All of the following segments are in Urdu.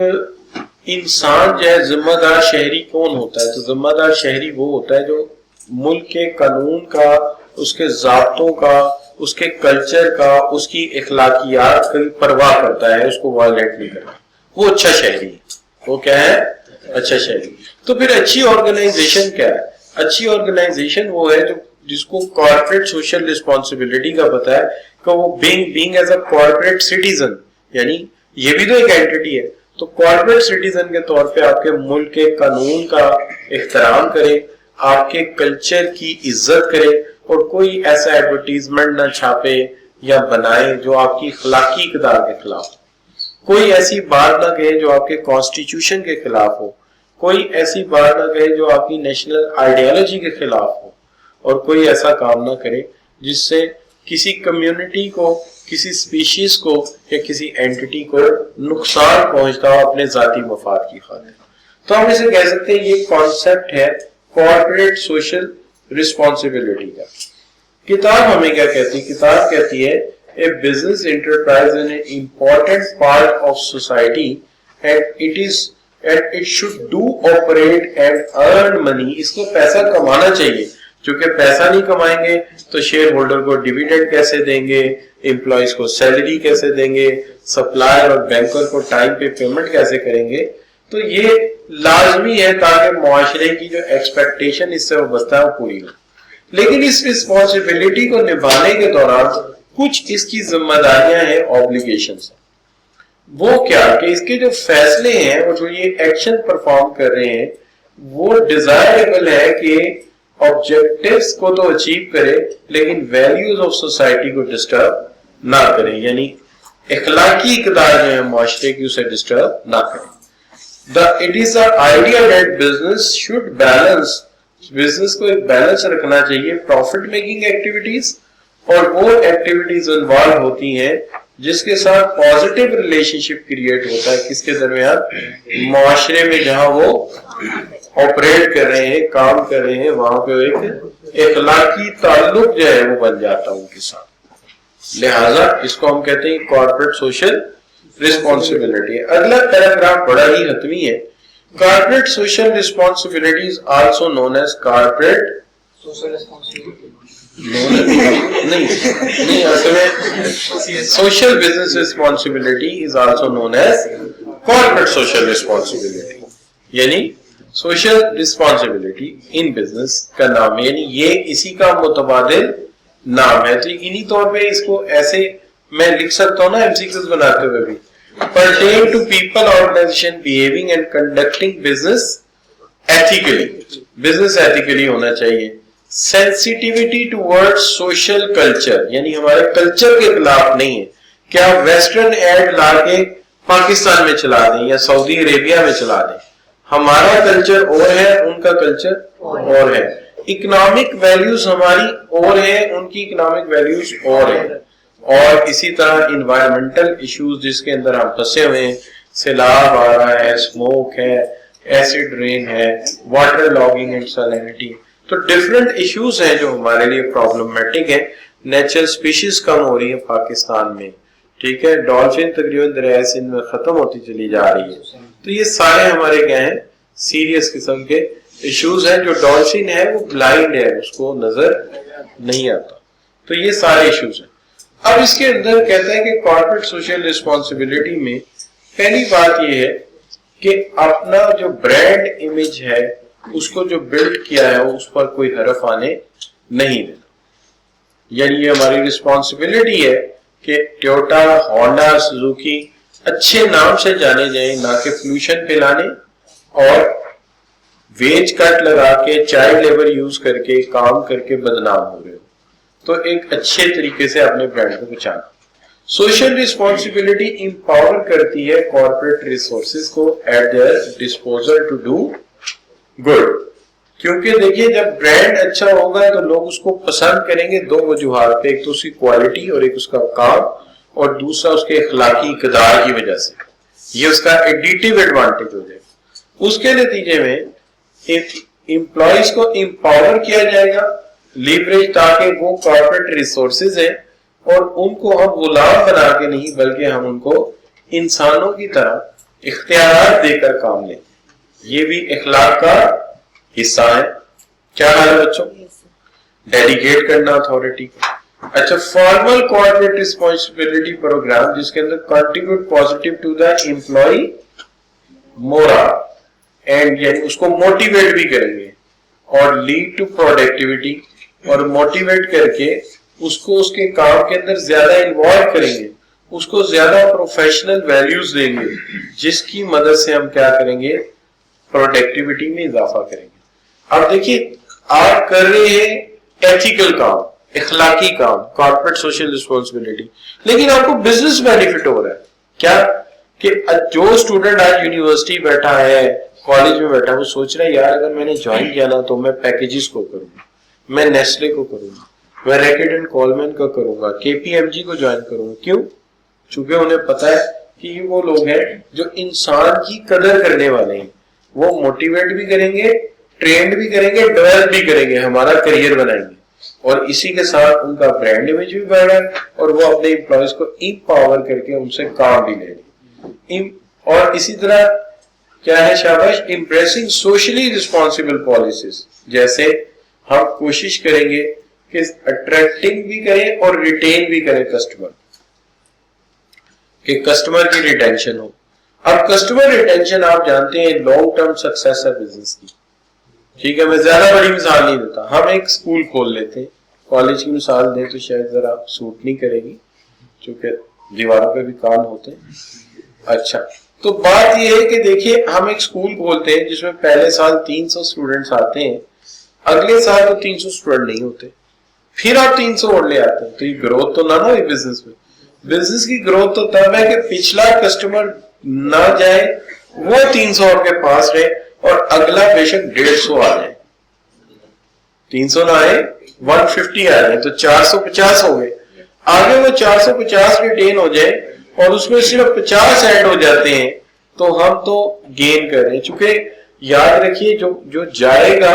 انسان جو ہے ذمہ دار شہری کون ہوتا ہے؟ تو ذمہ دار شہری وہ ہوتا ہے جو ملک کے قانون کا، اس کے ضابطوں کا، اس کے کلچر کا، اس کی اخلاقیات کی پرواہ کرتا ہے، اس کو وائلیٹ نہیں کرتا، وہ اچھا شہری ہے۔ وہ کیا ہے؟ اچھا شہری۔ تو پھر اچھی آرگنائزیشن کیا ہے؟ اچھی آرگنائزیشن وہ ہے جو جس کو کارپوریٹ سوشل رسپانسبلٹی کا پتا ہے کہ وہ being as a corporate citizen, یعنی یہ بھی تو ایک اینٹی ہے، تو کارپوریٹ سٹیزن کے طور پہ آپ کے ملک کے قانون کا احترام کرے، آپ کے کلچر کی عزت کرے، اور کوئی ایسا ایڈورٹیزمنٹ نہ چھاپے یا بنائے جو آپ کی اخلاقی اقدار کے خلاف ہو، کوئی ایسی بات نہ کہے جو آپ کے کانسٹیٹیوشن کے خلاف ہو، کوئی ایسی بات نہ کہے جو آپ کی نیشنل آئیڈیالوجی کے خلاف ہو، اور کوئی ایسا کام نہ کرے جس سے کسی کمیونٹی کو، کسی سپیشیز کو یا کسی اینٹی کو نقصان پہنچتا ہو اپنے ذاتی مفاد کی خاطر۔ تو ہم اسے کہہ سکتے ہیں یہ کانسیپٹ ہے کارپوریٹ سوشل رسپانسبلٹی کا۔ کتاب ہمیں کیا کہتی ہے؟ کتاب کہتی ہے a business enterprise is an important part of society and it should do operate and earn money۔ اس کو پیسہ کمانا چاہیے، چونکہ پیسہ نہیں کمائیں گے تو شیئر ہولڈر کو ڈیویڈنڈ کیسے دیں گے، امپلائیز کو سیلری کیسے دیں گے، سپلائر اور بینکر کو ٹائم پہ پیمنٹ کیسے کریں گے۔ تو یہ لازمی ہے تاکہ معاشرے کی جو ایکسپیکٹیشن اس سے وابستہ ہے وہ پوری ہو۔ لیکن اس رسپانسبلٹی کو نبھانے کے دوران کچھ اس کی ذمہ داریاں ہیں، آبلیگیشنز۔ وہ کیا کہ اس کے جو فیصلے ہیں اور جو یہ ایکشن پرفارم کر رہے ہیں وہ ڈیزائربل ہے کہ آبجیکٹیوز کو تو اچیو کرے لیکن ویلیوز آف سوسائٹی کو ڈسٹرب نہ کرے، یعنی اخلاقی اقدار جو ہے معاشرے کی اسے ڈسٹرب نہ کرے۔ It is the idea that business should balance، business کو ایک بیلنس رکھنا چاہیے پروفٹ میکنگ ایکٹیویٹیز اور وہ ایکٹیویٹیز انوالو ہوتی ہیں جس کے ساتھ پازیٹیو ریلیشن شپ کریٹ ہوتا ہے کس کے درمیان؟ معاشرے میں جہاں وہ آپریٹ کر رہے ہیں، کام کر رہے ہیں، وہاں پہ ایک اخلاقی تعلق جو ہے وہ بن جاتا ہے ان کے ساتھ۔ لہٰذا اس کو ہم کہتے ہیں کارپوریٹ سوشل رسپانسبلٹی۔ اگلا پیراگراف بڑا ہی حتمی ہے۔ Corporate social responsibility is also known as corporate social responsibility. نہیں اصل میں social business responsibility is also known as corporate social responsibility، یعنی social responsibility in business کا نام ہے، یعنی یہ اسی کا متبادل نام ہے۔ تو انہی طور پہ اس کو ایسے میں لکھ سکتا ہوں نا ایم سی کیوز بناتے ہوئے بھی، pertain to people, organization behaving and conducting business ethically، business ethically ہونا چاہیے۔ sensitivity towards social culture، یعنی ہمارے کلچر کے خلاف نہیں ہے کہ آپ ویسٹرن ایڈ لا کے پاکستان میں چلا دیں یا سعودی عربیہ میں چلا دیں۔ ہمارا کلچر اور ہے، ان کا کلچر اور ہے، اکنامک ویلیوز ہماری اور ہیں، ان کی اکنامک ویلیوز اور ہیں، اور اسی طرح انوائرمنٹل ایشوز جس کے اندر ہم پھنسے ہوئے ہیں، سیلاب آ رہا ہے، اسموک ہے، ایسڈ رین ہے، واٹر لاگنگ اینڈ سیلینٹی، تو ڈفرینٹ ایشوز ہیں جو ہمارے لیے پرابلمٹک ہیں۔ نیچرل سپیشیز کم ہو رہی ہے پاکستان میں، ٹھیک ہے، ڈالفن تقریباً دریائے سندھ میں ختم ہوتی چلی جا رہی ہے۔ تو یہ سارے ہمارے کیا ہیں؟ سیریس قسم کے ایشوز ہیں۔ جو ڈالفن ہے وہ بلائنڈ ہے، اس کو نظر نہیں آتا، تو یہ سارے ایشوز ہیں۔ اب اس کے اندر کہتا ہے کہ کارپوریٹ سوشل رسپانسبلٹی میں پہلی بات یہ ہے کہ اپنا جو برانڈ امیج ہے اس کو جو بلڈ کیا ہے اس پر کوئی حرف آنے نہیں دینا، یعنی یہ ہماری رسپانسبلٹی ہے کہ ٹویوٹا، ہونڈا، سوزوکی اچھے نام سے جانے جائیں، نہ کہ پولوشن پھیلانے اور ویج کٹ لگا کے چائلڈ لیبر یوز کر کے کام کر کے بدنام ہو رہے ہو۔ تو ایک اچھے طریقے سے اپنے برانڈ کو بچانا۔ سوشل رسپانسبلٹی امپاور کرتی ہے کارپوریٹ ریسورسز کو at their disposal to do good, کیونکہ دیکھیے جب برانڈ اچھا ہوگا تو لوگ اس کو پسند کریں گے دو وجوہات پہ، ایک تو اس کی کوالٹی اور ایک اس کا کام، اور دوسرا اس کے اخلاقی اقدار کی وجہ سے، یہ اس کا ایڈیٹیو ایڈوانٹیج ہو جائے گا۔ اس کے نتیجے میں امپلائیز کو امپاور کیا جائے گا، لیوریج، تاکہ وہ کارپوریٹ ریسورسز ہیں اور ان کو ہم غلام بنا کے نہیں بلکہ ہم ان کو انسانوں کی طرح اختیارات دے کر کام لیں، یہ بھی اخلاق کا حصہ ہے. کیا حال ہے بچوں؟ ڈیلیگیٹ کرنا اتھارٹی کو. اچھا، فارمل کارپوریٹ ریسپانسبلٹی پروگرام جس کے اندر contribute positive to the employee morale and, یعنی اس کو موٹیویٹ بھی کریں گے اور لیڈ ٹو پروڈکٹیوٹی، اور موٹیویٹ کر کے اس کو اس کے کام کے اندر زیادہ انوالو کریں گے، اس کو زیادہ پروفیشنل ویلیوز دیں گے جس کی مدد سے ہم کیا کریں گے، پروڈکٹیوٹی میں اضافہ کریں گے. اب دیکھیے آپ کر رہے ہیں ایتھیکل کام، اخلاقی کام، کارپوریٹ سوشل رسپانسبلٹی، لیکن آپ کو بزنس بینیفٹ ہو رہا ہے. کیا کہ جو اسٹوڈنٹ آج یونیورسٹی بیٹھا ہے، کالج میں بیٹھا ہے، وہ سوچ رہا ہے یار اگر میں نے جوائن کیا نا تو میں پیکیجز کو کروں گا، میں نیسلے کو کروں گا، میں ریکٹ اینڈ کولمین کا کروں گا، کے پی ایم جی کو جوائن کروں گا. کیوں؟ چونکہ انہیں پتا ہے کہ یہ وہ لوگ ہیں جو انسان کی قدر کرنے والے ہیں، وہ موٹیویٹ بھی کریں گے، ٹرینڈ بھی کریں گے، ڈیولپ بھی کریں گے، ہمارا کریئر بنائیں گے، اور اسی کے ساتھ ان کا برانڈ امیج بھی بڑھ رہا ہے اور وہ اپنے امپلائیز کو امپاور کر کے ان سے کام بھی لے رہے ہیں. اور اسی طرح کیا ہے شاباش، امپریسنگ سوشلی رسپانسبل پالیسیز، جیسے ہم کوشش کریں گے کہ اٹریکٹنگ بھی کریں اور ریٹین بھی کریں کسٹمر، کہ کسٹمر کی ریٹینشن ہو. اب کسٹمر ریٹینشن آپ جانتے ہیں لانگ ٹرم سکسیس ہے بزنس کی. ٹھیک ہے، میں زیادہ بڑی مثال نہیں دیتا، ہم ایک اسکول کھول لیتے ہیں، کالج کی مثال دیں تو شاید ذرا سوٹ نہیں کرے گی چونکہ دیواروں پہ بھی کام ہوتے ہیں. اچھا، تو بات یہ ہے کہ دیکھیے ہم ایک اسکول کھولتے ہیں جس میں پہلے سال 300 اسٹوڈنٹس آتے ہیں، اگلے سال تو 300 اسٹوڈنٹ نہیں ہوتے، پھر آپ 300 اور لے آتے ہیں، تو یہ گروتھ تو نہ ہوئی بزنس میں. بزنس کی گروتھ تو تب ہے کہ پچھلا کسٹمر نہ جائے، وہ 300 آپ کے پاس رہے اور اگلا بے شک 150 آ جائے. 300 نہ آئے 150 آ جائے تو 450 ہو گئے. آگے وہ 450 ریٹین ہو جائے اور اس میں صرف 50 ایڈ ہو جاتے ہیں تو ہم تو گین کر رہے ہیں. چونکہ یاد رکھیے جو جائے گا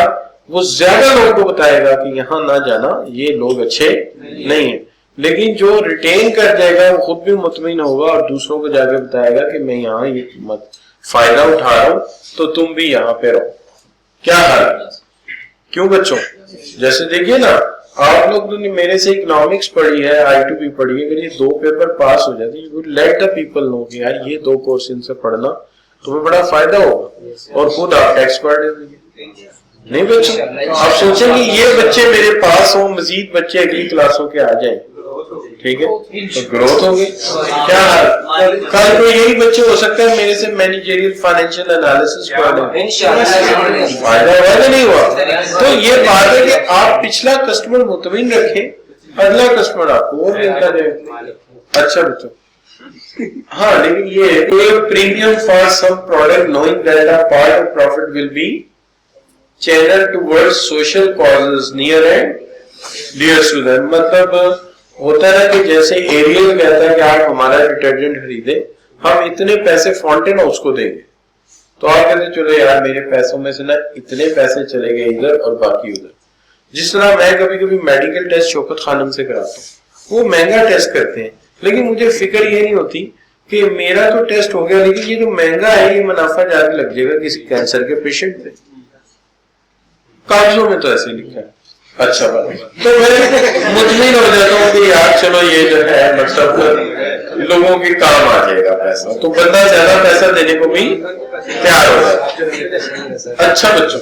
وہ زیادہ لوگوں کو بتائے گا کہ یہاں نہ جانا، یہ لوگ اچھے نہیں ہیں، لیکن جو ریٹین کر جائے گا وہ خود بھی مطمئن ہوگا اور دوسروں کو جا کے بتائے گا کہ میں یہاں یہ فائدہ اٹھا رہا ہوں تو تم بھی یہاں پہ رہو. کیا حال؟ کیوں بچوں؟ جیسے دیکھیے نا، آپ لوگ نے میرے سے اکنامکس پڑھی ہے، آئی ٹو بی پڑھی ہے، اگر یہ 2 پیپر پاس ہو جاتے ہیں، لیٹ دا پیپل نو کہ یار یہ 2 کورس ان سے پڑھنا تمہیں بڑا فائدہ ہوگا اور خود آپ ایکسپرٹ نہیں. بچوں آپ سوچیں کہ یہ بچے میرے پاس ہوں، مزید بچے اگلی کلاسوں کے آ جائیں، ٹھیک ہے، تو گروتھ ہوگی. کیا حال؟ کل کو یہی بچے ہو سکتا ہے میرے سے مینیجریل فائنینشیل انالیسس پڑھیں، فائدہ ہوا کہ نہیں ہوا؟ تو یہ بات ہے کہ آپ پچھلا کسٹمر مطمئن رکھیں، اگلا کسٹمر آپ کو اور ملتا جائے. اچھا بچوں، ہاں لیکن یہ premium for some product knowing that a part of profit will be channel toward social causes near and dear to them. مطلب ہوتا ہے کہ جیسے ایریل کہتا ہے کہ آپ ہمارا ڈٹرجنٹ خریدیں، ہم اتنے پیسے فاؤنٹین ہاؤس کو دیں گے، تو آپ کہتے چلو یار میرے پیسوں میں سے نا اتنے پیسے چلے گئے ادھر اور باقی ادھر. جس طرح میں کبھی کبھی میڈیکل ٹیسٹ شوکت خانم سے کراتا ہوں، وہ مہنگا ٹیسٹ کرتے ہیں، لیکن مجھے فکر یہ نہیں ہوتی کہ میرا تو ٹیسٹ ہو گیا لیکن یہ جو مہنگا ہے یہ منافع جا کے لگ جائے گا کسی کینسر کے پیشنٹ پہ. کاغذوں میں تو ایسے لکھا ہے. اچھا بات، تو میں مطمئن ہو جاتا ہوں کہ یار چلو یہ جو ہے مطلب لوگوں کے کام آ جائے گا پیسہ، تو بندہ زیادہ پیسہ دینے کو بھی تیار ہو جاتا ہے. اچھا بچوں،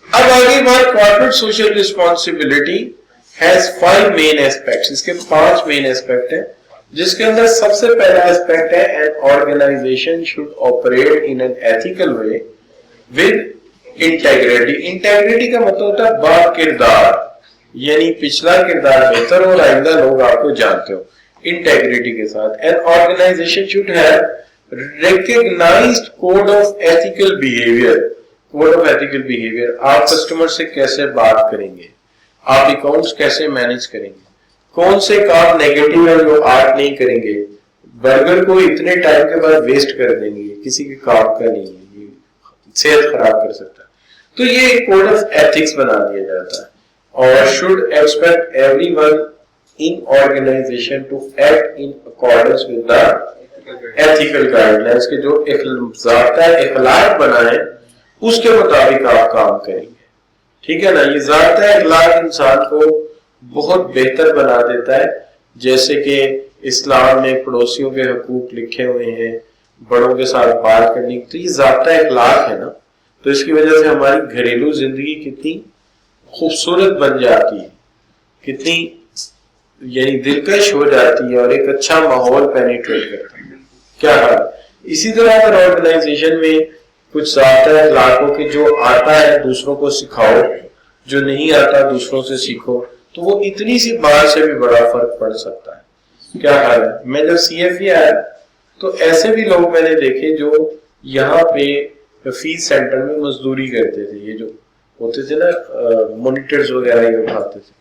اب آگے بات corporate social responsibility has 5 main aspects. اس کے 5 مین ایسپیکٹ ہیں جس کے اندر سب سے پہلا ایسپیکٹ ہے an organization should operate in an ethical way with integrity. Integrity کا مطلب ہوتا ہے با کردار، یعنی پچھلا کردار بہتر ہو، آئندہ لوگ آپ کو جانتے ہو. انٹیگریٹی کے ساتھ an organization should have recognized code of ethical behavior. Code of ethical behaviour, آپ کسٹمر سے کیسے بات کریں گے، آپ اکاؤنٹس کیسے مینج کریں گے، کون سے کام نیگیٹو ہے جو آپ نہیں کریں گے، برگر کو اتنے ٹائم کے بعد ویسٹ کر دیں گے، کسی کے کام کا نہیں ہے، یہ صحت خراب کر سکتا ہے. تو یہ ایک کوڈ آف ایتھکس بنا دیا جاتا ہے. اور should expect everyone in organization to act in accordance with the ethical guide lines کے جو ضابطۂ اخلاق بنائے اس کے مطابق آپ کام کریں گے. ٹھیک ہے نا. یہ ضابطۂ اخلاق انسان کو بہت بہتر بنا دیتا ہے. جیسے کہ اسلام میں پڑوسیوں کے حقوق لکھے ہوئے ہیں, بڑوں کے ساتھ بات کرنے کی, تو یہ ضابطۂ اخلاق ہے نا. تو اس کی وجہ سے ہماری گھریلو زندگی کتنی خوبصورت بن جاتی ہے, کتنی یعنی دلکش ہو جاتی ہے اور ایک اچھا ماحول پینیٹریٹ کرتا ہے. کیا حال. اسی طرح اگر آرگنائزیشن میں کچھ ضابطۂ اخلاقوں کے جو آتا ہے دوسروں کو سکھاؤ, جو نہیں آتا دوسروں سے سیکھو, تو وہ اتنی سی بات سے بھی بڑا فرق پڑ سکتا ہے. کیا حال ہے. میں جب سی ایف ای آیا تو ایسے بھی لوگ میں نے دیکھے جو یہاں پہ فیس سینٹر میں مزدوری کرتے تھے. یہ جو ہوتے تھے نا مانیٹرز وغیرہ یہ اٹھاتے تھے,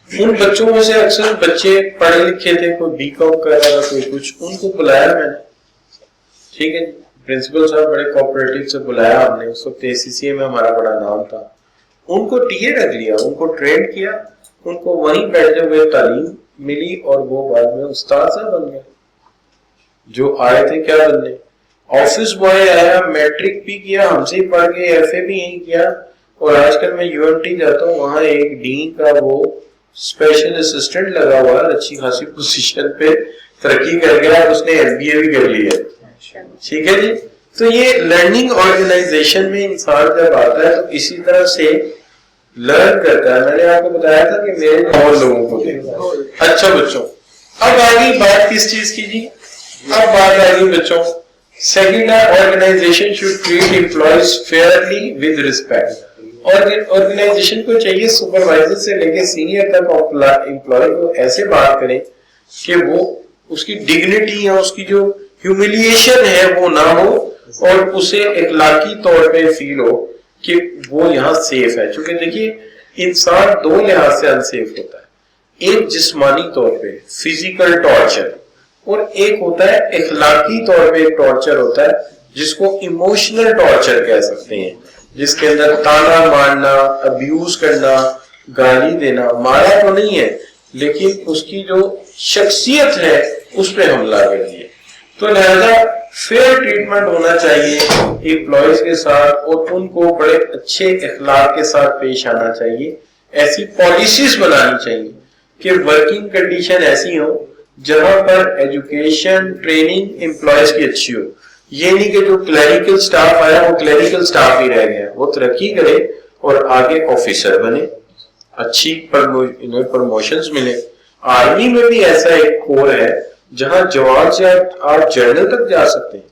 ان بچوں میں سے اکثر بچے پڑھے لکھے تھے, کوئی بی کام کر رہا تھا, کوئی کچھ. ان کو بلایا میں نے, ٹھیک ہے, پرنسپل صاحب بڑے کوآپریٹو سے بلایا ہم نے. اس وقت اے سی سی اے میں ہمارا بڑا نام تھا. ان کو ٹی اے رکھ لیا, ان کو ٹرین کیا, ان کو وہیں بیٹھے ہوئے تعلیم ملی اور وہ بعد میں استاد صاحب بن گئے. جو آئے تھے کیا بننے, آفس بوائے آیا, میٹرک بھی کیا ہم سے ہی پڑھ کے, ایف اے بھی یہیں کیا, اور آج کل میں یو ایم ٹی جاتا ہوں, وہاں ایک ڈین کا وہ اسپیشل اسسٹنٹ لگا ہوا ہے, اچھی خاصی پوزیشن پہ ترقی کر گیا, اس نے ایم بی اے بھی کر لی ہے. ٹھیک ہے جی. تو یہ لرننگ آرگنائزیشن میں انسان جب آتا ہے تو اسی طرح سے لرن کرتا ہے. میں نے آپ کو بتایا تھا کہ میرے اور لوگوں کو دیکھو. اچھا بچوں, اب آگئی بات کس چیز کی جی, اب بات آگئی بچوں. سیکنڈ ہے organisation should treat employees fairly with respect. Organisation کو چاہیے سپروائزر سے لے کے سینئر تک امپلائی کو ایسے بات کریں کہ وہ اس کی ڈگنیٹی یا اس کی جو ہیوملیشن ہے وہ نہ ہو, اور اسے اخلاقی طور پہ فیل ہو کہ وہ یہاں سیف ہے. چونکہ دیکھیے انسان دو لحاظ سے انسیف ہوتا ہے, ایک جسمانی طور پہ فزیکل ٹارچر, اور ایک ہوتا ہے اخلاقی طور پہ ایک ٹارچر ہوتا ہے جس کو ایموشنل ٹارچر کہہ سکتے ہیں, جس کے اندر تانا مارنا, ابیوز کرنا, گالی دینا. مارا تو نہیں ہے لیکن اس کی جو شخصیت ہے اس پہ حملہ کر دیا. تو لہذا فیئر ٹریٹمنٹ ہونا چاہیے امپلائیز کے ساتھ, اور ان کو بڑے اچھے اخلاق کے ساتھ پیش آنا چاہیے. ایسی پالیسیز بنانی چاہیے کہ ورکنگ کنڈیشن ایسی ہو جہاں پر ایجوکیشن ٹریننگ امپلائیز کی اچھی ہو. یہ نہیں کہ جو کلیریکل سٹاف آیا وہ کلیریکل سٹاف ہی رہ گیا, وہ ترقی کرے اور آگے آفیسر بنے, اچھی پروموشنز ملے. آرمی میں بھی ایسا ایک کور ہے جہاں جوان سے آپ جنرل تک جا سکتے ہیں.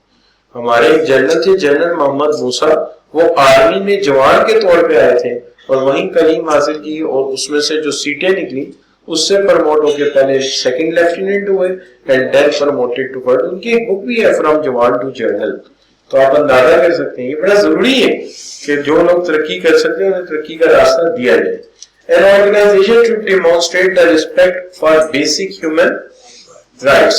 ہمارے ایک جنرل تھے جنرل محمد موسیٰ, وہ آرمی میں جوان کے طور پہ آئے تھے اور وہیں تعلیم حاصل کی, اور اس میں سے جو سیٹیں نکلی اس سے پروموٹ ہو کے پہلے سیکنڈ لیفٹیننٹ ہوئے and then promoted to third. ان کی ایک بک بھی ہے فرام جوان ٹو جنرل. تو آپ اندازہ کر سکتے ہیں یہ بڑا ضروری ہے کہ جو لوگ ترقی کر سکتے ہیں انہیں ترقی کا راستہ دیا جائے. An organization should demonstrate the respect for basic human rights.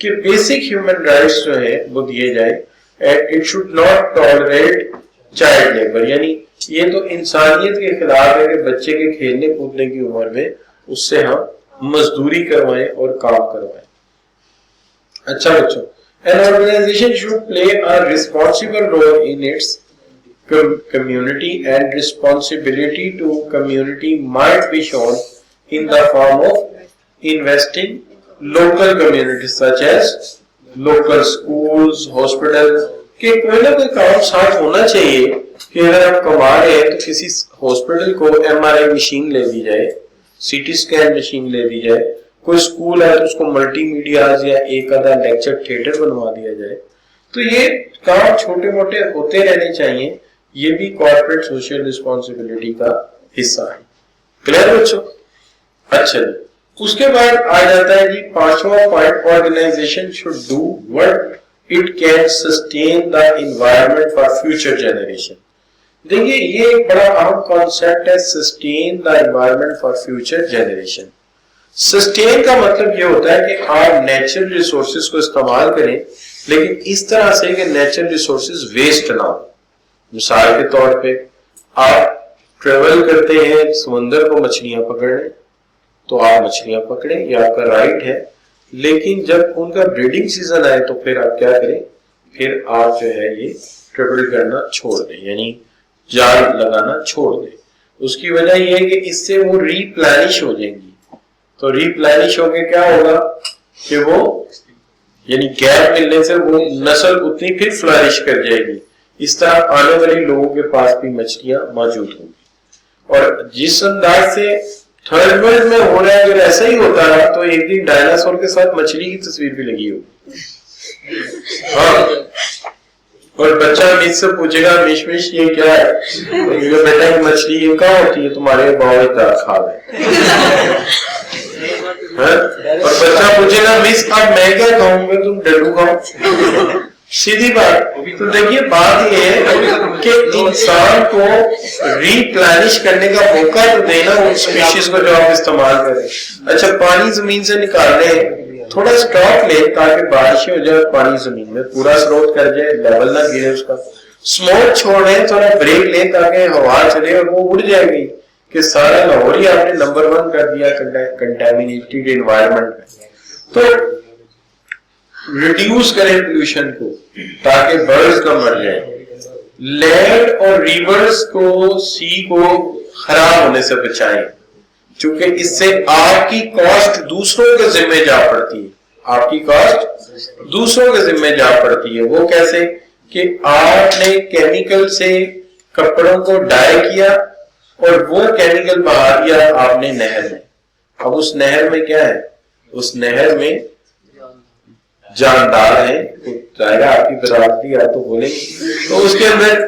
کہ basic human rights جو ہیں وہ دیے جائیں. And it should not tolerate child labor. یعنی یہ تو انسانیت کے خلاف ہے کہ بچے کے کھیلنے کودنے کی عمر میں اس سے ہم مزدوری کروائیں اور کام کروائیں. اچھا بچوں, an organization should play a responsible role in its community, and responsibility to community might be shown in the form of investing local communities such as local schools, hospitals. کہ کوئی نہ کوئی کام ساتھ ہونا چاہیے کہ اگر ہم کما رہے ہیں تو کسی ہاسپٹل کو ایم آر آئی مشین لے دی جائے, سی ٹی اسکین مشین لے دی جائے, کوئی اسکول ہے تو اس کو ملٹی میڈیاز یا ایک آدھا لیکچر تھیٹر بنوا دیا جائے. تو یہ کام چھوٹے موٹے ہوتے رہنے چاہیے, یہ بھی کارپوریٹ سوشل رسپانسبلٹی کا حصہ ہے. کلیئر بچوں؟ اچھا جی, اس کے بعد آ جاتا ہے جی پانچواں point, organisation should do what it can sustain the environment for future generation. دیکھیے یہ ایک بڑا اہم کانسیپٹ ہے, sustain the environment for future generation. Sustain کا مطلب یہ ہوتا ہے کہ آپ نیچرل ریسورسز کو استعمال کریں لیکن اس طرح سے کہ نیچرل ریسورسز ویسٹ نہ ہو. مثال کے طور پہ آپ ٹریول کرتے ہیں سمندر کو مچھلیاں پکڑنے, تو آپ مچھلیاں پکڑیں, یہ آپ کا رائٹ ہے, لیکن جب ان کا بریڈنگ سیزن آئے تو پھر آپ کیا کریں, پھر آپ جو ہے یہ ٹریبل کرنا چھوڑ دیں, یعنی جال لگانا چھوڑ دیں. اس کی وجہ یہ ہے کہ اس سے وہ ری پلانش ہو جائیں گی. تو ری پلانش ہو کے کیا ہوگا کہ وہ یعنی گیپ ملنے سے وہ نسل اتنی پھر فلرش کر جائے گی. اس طرح آنے والے لوگوں کے پاس بھی مچھلیاں موجود ہوں گی. اور جس انداز سے تھرڈ ورلڈ میں ہو رہا ہے اگر ایسا ہی ہوتا ہے تو ایک دن ڈائناسور کے ساتھ مچھلی کی تصویر بھی لگی ہوگی. ہاں, اور بچہ مجھ سے پوچھے گا مش مش یہ کیا ہے, بیٹا یہ مچھلی یہ کہاں ہوتی ہے, تمہارے باؤ کھا رہے. اور بچہ پوچھے گا مس اب میں کیا کھاؤں گا, تم ڈڈو کھاؤ. سیدھی بات. تو دیکھیے بات یہ ہے کہ انسان کو ری پلانش کرنے کا موقع تو دینا ان اسپیشیز کو جو آپ استعمال کریں. اچھا پانی زمین سے نکال لیں, تھوڑا اسٹاک لیں تاکہ بارشیں ہو جائے, پانی زمین میں پورا سروت کر جائے, لیول نہ گرے اس کا. اسموک چھوڑیں, تھوڑا بریک لیں تاکہ ہوا چلے اور وہ اڑ جائے گی کہ سارا لاہور ہی آپ نے نمبر 1 کر دیا کنٹامینیٹڈ انوائرمنٹ میں. تو ریڈیوس کریں پولوشن کو تاکہ برڈز نہ مر جائیں. لینڈ اور ریورز کو, سی کو خراب ہونے سے بچائیں, چونکہ اس سے آپ کی کاسٹ دوسروں کے ذمہ جا پڑتی ہے. آپ کی کاسٹ دوسروں کے ذمہ جا پڑتی ہے. وہ کیسے کہ آپ نے کیمیکل سے کپڑوں کو ڈائی کیا اور وہ کیمیکل بہا دیا آپ نے نہر میں. اب اس نہر میں کیا ہے, اس نہر میں جاندار ہیں, ظاہر آپ کی برادری آپ تو بولیں گے, تو اس کے اندر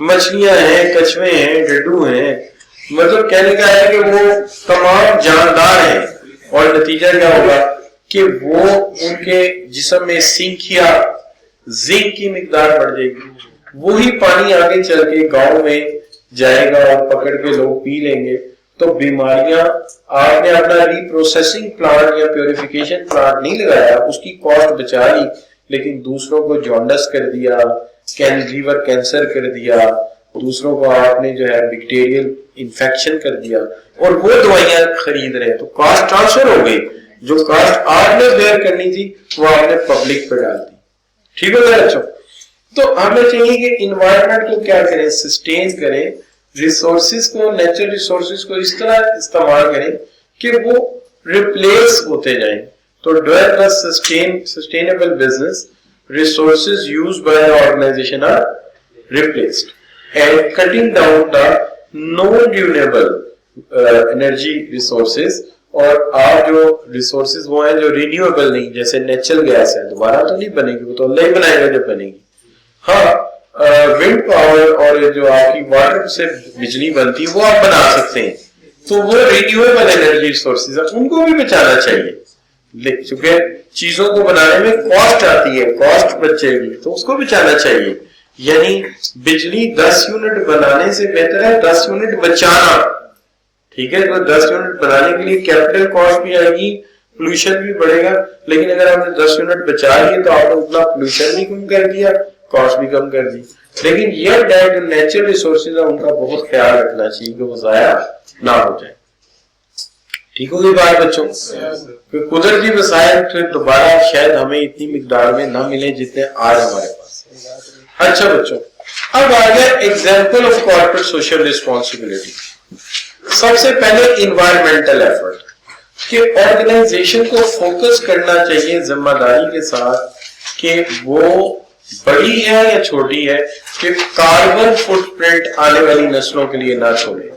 مچھلیاں ہیں, کچھوے ہیں, ڈڈو ہیں, مطلب کہنے کا ہے کہ وہ تمام جاندار ہیں. اور نتیجہ کیا ہوگا کہ وہ ان کے جسم میں سنکھیا زنک کی مقدار بڑھ جائے گی. وہی پانی آگے چل کے گاؤں میں جائے گا اور پکڑ کے لوگ پی لیں گے. تو بیماریاں, آپ نے اپنا ری پروسیسنگ پلانٹ یا پیوریفیکیشن پلانٹ نہیں لگایا, اس کی کاسٹ بچا لی, لیکن دوسروں کو جانڈس کر دیا, لیور کینسر کر دیا, دوسروں کو آپ نے جو ہے بیکٹیریل انفیکشن کر دیا, اور وہ دوائیاں خرید رہے ہیں. تو کاسٹ ٹرانسفر ہو گئی, جو کاسٹ آپ نے بیئر کرنی تھی وہ آپ نے پبلک پہ ڈال دی. ٹھیک ہو گیا بچوں؟ تو ہمیں چاہیے کہ انوائرمنٹ کو کیا کریں, سسٹین کریں, ریسورسز کو, نیچرل ریسورسز کو اس طرح استعمال کریں کہ وہ ریپلیس ہوتے جائیں. تو develop a sustainable business, resources used by the organization are replaced and cutting down the non-renewable energy resources. اور آپ جو ریسورسز وہ ہیں جو رینیویبل نہیں, جیسے نیچرل گیس ہے, دوبارہ تو نہیں بنے گی, وہ تو اللہ ہی بنائے گا جب بنے گی. ہاں ونڈ پاور اور جو آپ کی واٹر سے بجلی بنتی وہ آپ بنا سکتے ہیں, تو وہ رینیویبل انرجی ریسورسز ہیں, ان کو بھی بچانا چاہیے. چونکہ چیزوں کو بنانے میں کاسٹ آتی ہے, کاسٹ بچے گی تو اس کو بچانا چاہیے. یعنی بجلی 10 یونٹ بنانے سے بہتر ہے 10 یونٹ بچانا. ٹھیک ہے, تو 10 یونٹ بنانے کے لیے کیپٹل کاسٹ بھی آئے گی, پولوشن بھی بڑھے گا, لیکن اگر آپ نے 10 یونٹ بچا لیے تو آپ نے اتنا پولوشن بھی کم کر دیا, کاسٹ بھی کم کر دی. لیکن یہ ڈیٹ نیچرل ریسورسز ہیں ان کا بہت خیال رکھنا چاہیے کہ وہ ضائع نہ ہو جائے. ٹھیک ہوگی بات بچوں؟ قدرتی وسائل پھر دوبارہ شاید ہمیں اتنی مقدار میں نہ ملے جتنے آج ہمارے پاس. اچھا بچوں, اب آ گیا example of corporate social responsibility. سب سے پہلے انوائرمنٹل ایفرٹ, کہ آرگنائزیشن کو فوکس کرنا چاہیے ذمہ داری کے ساتھ کہ وہ بڑی ہے یا چھوٹی ہے, کہ کاربن فٹ پرنٹ آنے والی نسلوں کے لیے نہ چھوڑے,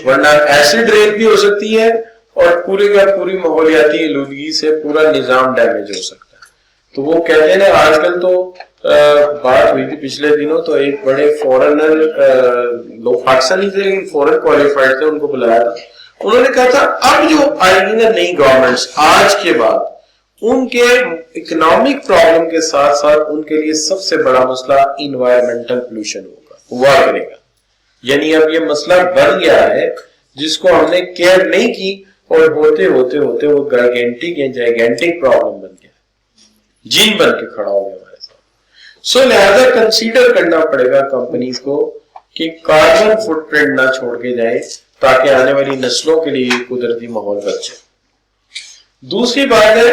ورنہ ایسڈ رین بھی ہو سکتی ہے اور پوری کا پوری ماحولیاتی آلودگی سے پورا نظام ڈیمیج ہو سکتا ہے. تو وہ کہتے ہیں نا, آج کل تو بات ہوئی تھی پچھلے دنوں, تو ایک بڑے فورنر, لوگ پاکستانی تھے لیکن فورن کوالیفائڈ تھے, ان کو بلایا تھا. انہوں نے کہا تھا اب جو آئے گی نا نئی گورنمنٹس آج کے بعد, ان کے اکنامک پرابلم کے ساتھ ساتھ ان کے لیے سب سے بڑا مسئلہ انوائرمنٹل پولوشن ہوا کرے گا. یعنی اب یہ مسئلہ بن گیا ہے جس کو ہم نے کیئر نہیں کی, اور ہوتے ہوتے ہوتے وہ جائگینٹک پرابلم بن گیا, جین بن کے کھڑا ہو گیا ہمارے ساتھ. سو لہذا کنسیڈر کرنا پڑے گا کمپنیز کو کہ کاربن فٹ پرنٹ نہ چھوڑ کے جائیں تاکہ آنے والی نسلوں کے لیے قدرتی ماحول بچے. دوسری بات ہے